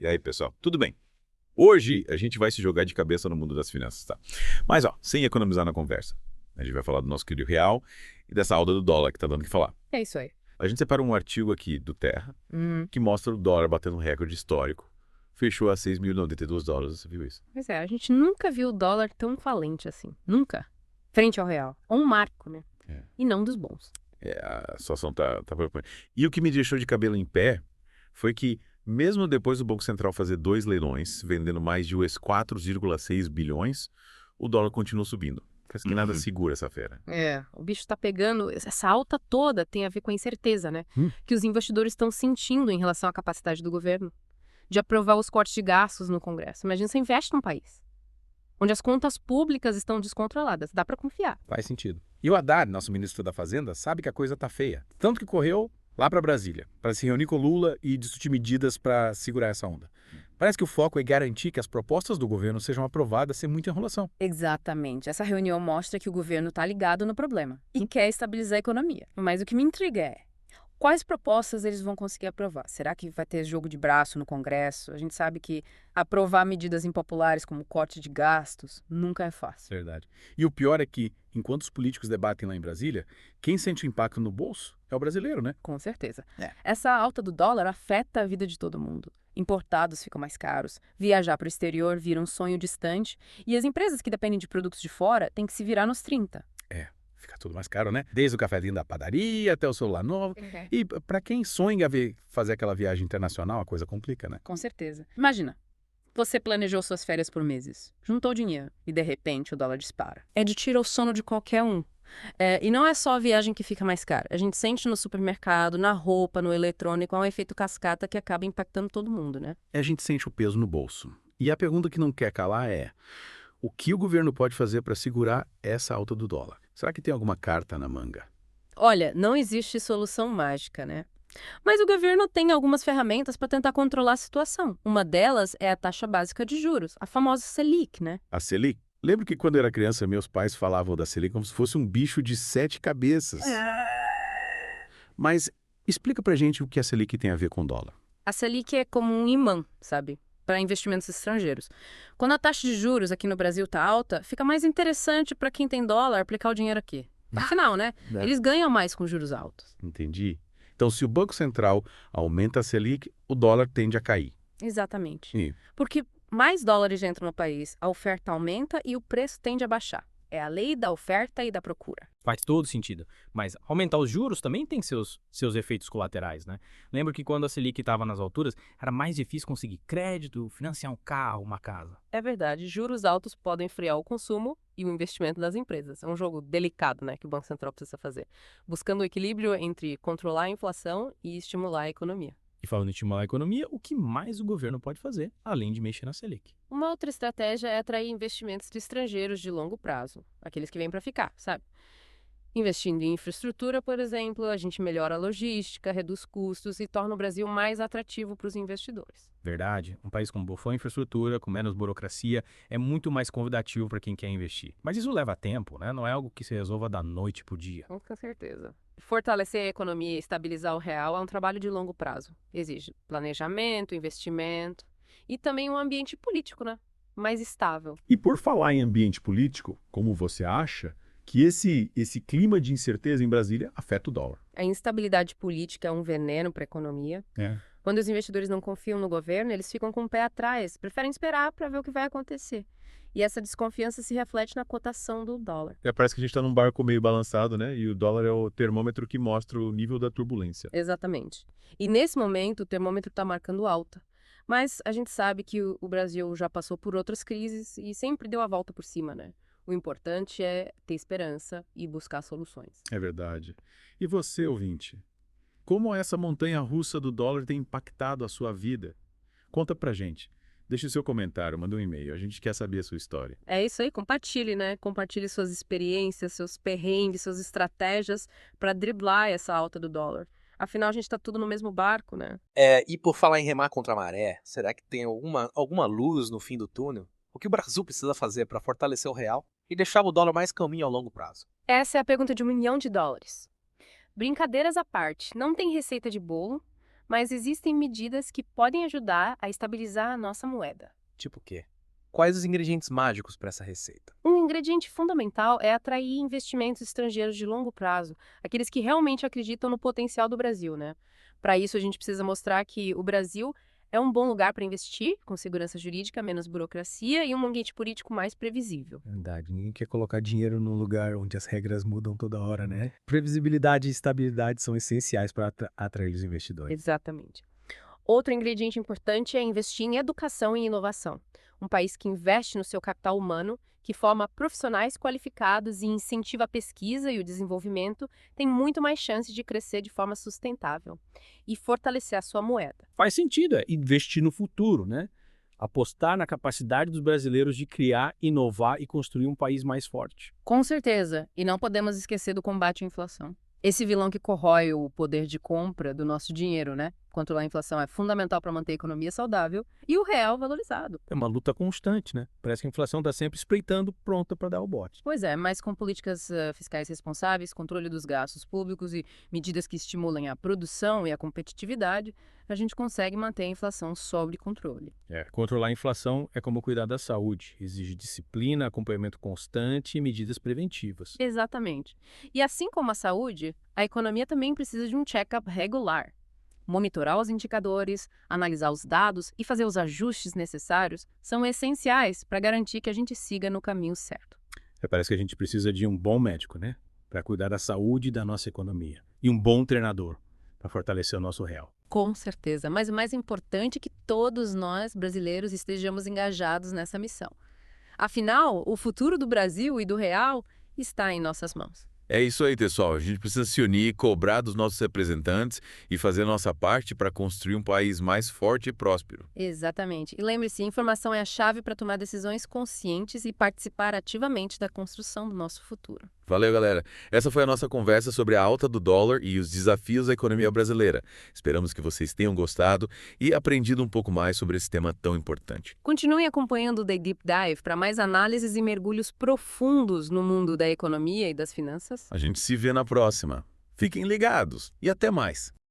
E aí, pessoal, tudo bem? Hoje a gente vai se jogar de cabeça no mundo das finanças, tá? Mas, sem economizar na conversa. A gente vai falar do nosso querido real e dessa alta do dólar que tá dando o que falar. É isso aí. A gente separa um artigo aqui do Terra que mostra o dólar batendo um recorde histórico. Fechou a $6.092, você viu isso? Pois é, a gente nunca viu o dólar tão falente assim. Nunca. Frente ao real. Um marco, né? É. E não dos bons. A situação tá preocupante. E o que me deixou de cabelo em pé foi que, mesmo depois do Banco Central fazer 2 leilões, vendendo mais de US 4,6 bilhões, o dólar continuou subindo. Parece que nada segura essa fera. É, o bicho tá pegando. Essa alta toda tem a ver com a incerteza, né? Que os investidores estão sentindo em relação à capacidade do governo de aprovar os cortes de gastos no Congresso. Imagina você investe num país onde as contas públicas estão descontroladas. Dá para confiar. Faz sentido. E o Haddad, nosso ministro da Fazenda, sabe que a coisa tá feia. Tanto que correu lá para Brasília, para se reunir com Lula e discutir medidas para segurar essa onda. Parece que o foco é garantir que as propostas do governo sejam aprovadas sem muita enrolação. Exatamente. Essa reunião mostra que o governo está ligado no problema e quer estabilizar a economia. Mas o que me intriga é quais propostas eles vão conseguir aprovar. Será que vai ter jogo de braço no Congresso? A gente sabe que aprovar medidas impopulares como corte de gastos nunca é fácil. Verdade. E o pior é que, enquanto os políticos debatem lá em Brasília, quem sente o impacto no bolso é o brasileiro, né? Com certeza. É. Essa alta do dólar afeta a vida de todo mundo. Importados ficam mais caros, viajar para o exterior vira um sonho distante e as empresas que dependem de produtos de fora têm que se virar nos 30. Fica tudo mais caro, né? Desde o cafezinho da padaria até o celular novo. E para quem sonha fazer aquela viagem internacional, a coisa complica, né? Com certeza. Imagina, você planejou suas férias por meses, juntou dinheiro e de repente o dólar dispara. É de tirar o sono de qualquer um. E não é só a viagem que fica mais cara. A gente sente no supermercado, na roupa, no eletrônico, é um efeito cascata que acaba impactando todo mundo, né? A gente sente o peso no bolso. E a pergunta que não quer calar é: o que o governo pode fazer para segurar essa alta do dólar? Será que tem alguma carta na manga? Olha, não existe solução mágica, né? Mas o governo tem algumas ferramentas para tentar controlar a situação. Uma delas é a taxa básica de juros, a famosa Selic, né? A Selic? Lembro que quando eu era criança, meus pais falavam da Selic como se fosse um bicho de 7 cabeças. Mas explica pra gente o que a Selic tem a ver com o dólar. A Selic é como um imã, sabe? Para investimentos estrangeiros. Quando a taxa de juros aqui no Brasil está alta, fica mais interessante para quem tem dólar aplicar o dinheiro aqui. Afinal, né? Eles ganham mais com juros altos. Entendi. Então, se o Banco Central aumenta a Selic, o dólar tende a cair. Exatamente. E Porque mais dólares entram no país, a oferta aumenta e o preço tende a baixar. É a lei da oferta e da procura. Faz todo sentido. Mas aumentar os juros também tem seus efeitos colaterais, né? Lembro que quando a Selic estava nas alturas, era mais difícil conseguir crédito, financiar um carro, uma casa. É verdade, juros altos podem frear o consumo e o investimento das empresas. É um jogo delicado, né, que o Banco Central precisa fazer, buscando o equilíbrio entre controlar a inflação e estimular a economia. E falando em estimular a economia, o que mais o governo pode fazer, além de mexer na Selic? Uma outra estratégia é atrair investimentos de estrangeiros de longo prazo, aqueles que vêm para ficar, sabe? Investindo em infraestrutura, por exemplo, a gente melhora a logística, reduz custos e torna o Brasil mais atrativo para os investidores. Verdade, um país com boa infraestrutura, com menos burocracia, é muito mais convidativo para quem quer investir. Mas isso leva tempo, né? Não é algo que se resolva da noite para o dia. Com certeza. Fortalecer a economia e estabilizar o real é um trabalho de longo prazo. Exige planejamento, investimento e também um ambiente político, né? Mais estável. E por falar em ambiente político, como você acha que esse clima de incerteza em Brasília afeta o dólar? A instabilidade política é um veneno para a economia. Quando os investidores não confiam no governo, eles ficam com o pé atrás, preferem esperar para ver o que vai acontecer. E essa desconfiança se reflete na cotação do dólar. Parece que a gente está num barco meio balançado, né? E o dólar é o termômetro que mostra o nível da turbulência. Exatamente. E nesse momento, o termômetro está marcando alta. Mas a gente sabe que o Brasil já passou por outras crises e sempre deu a volta por cima, né? O importante é ter esperança e buscar soluções. É verdade. E você, ouvinte? Como essa montanha-russa do dólar tem impactado a sua vida? Conta pra gente. Deixe o seu comentário, manda um e-mail. A gente quer saber a sua história. É isso aí, compartilhe, né? Compartilhe suas experiências, seus perrengues, suas estratégias para driblar essa alta do dólar. Afinal, a gente está tudo no mesmo barco, né? E por falar em remar contra a maré, será que tem alguma luz no fim do túnel? O que o Brasil precisa fazer para fortalecer o real e deixar o dólar mais calminho ao longo prazo? Essa é a pergunta de $1 milhão. Brincadeiras à parte, não tem receita de bolo, mas existem medidas que podem ajudar a estabilizar a nossa moeda. Tipo o quê? Quais os ingredientes mágicos para essa receita? Um ingrediente fundamental é atrair investimentos estrangeiros de longo prazo, aqueles que realmente acreditam no potencial do Brasil, né? Para isso, a gente precisa mostrar que o Brasil é um bom lugar para investir, com segurança jurídica, menos burocracia e um ambiente político mais previsível. Verdade, ninguém quer colocar dinheiro num lugar onde as regras mudam toda hora, né? Previsibilidade e estabilidade são essenciais para atrair os investidores. Exatamente. Outro ingrediente importante é investir em educação e inovação. Um país que investe no seu capital humano, que forma profissionais qualificados e incentiva a pesquisa e o desenvolvimento, tem muito mais chance de crescer de forma sustentável e fortalecer a sua moeda. Faz sentido, investir no futuro, né? Apostar na capacidade dos brasileiros de criar, inovar e construir um país mais forte. Com certeza, e não podemos esquecer do combate à inflação. Esse vilão que corrói o poder de compra do nosso dinheiro, né? Controlar a inflação é fundamental para manter a economia saudável e o real valorizado. É uma luta constante, né? Parece que a inflação está sempre espreitando, pronta para dar o bote. Pois é, mas com políticas fiscais responsáveis, controle dos gastos públicos e medidas que estimulem a produção e a competitividade, a gente consegue manter a inflação sob controle. Controlar a inflação é como cuidar da saúde. Exige disciplina, acompanhamento constante e medidas preventivas. Exatamente. E assim como a saúde, a economia também precisa de um check-up regular. Monitorar os indicadores, analisar os dados e fazer os ajustes necessários são essenciais para garantir que a gente siga no caminho certo. Parece que a gente precisa de um bom médico, né? Para cuidar da saúde e da nossa economia. E um bom treinador para fortalecer o nosso real. Com certeza, mas o mais importante é que todos nós, brasileiros, estejamos engajados nessa missão. Afinal, o futuro do Brasil e do real está em nossas mãos. É isso aí, pessoal. A gente precisa se unir, cobrar dos nossos representantes e fazer a nossa parte para construir um país mais forte e próspero. Exatamente. E lembre-se, informação é a chave para tomar decisões conscientes e participar ativamente da construção do nosso futuro. Valeu, galera. Essa foi a nossa conversa sobre a alta do dólar e os desafios da economia brasileira. Esperamos que vocês tenham gostado e aprendido um pouco mais sobre esse tema tão importante. Continue acompanhando o The Deep Dive para mais análises e mergulhos profundos no mundo da economia e das finanças. A gente se vê na próxima. Fiquem ligados e até mais.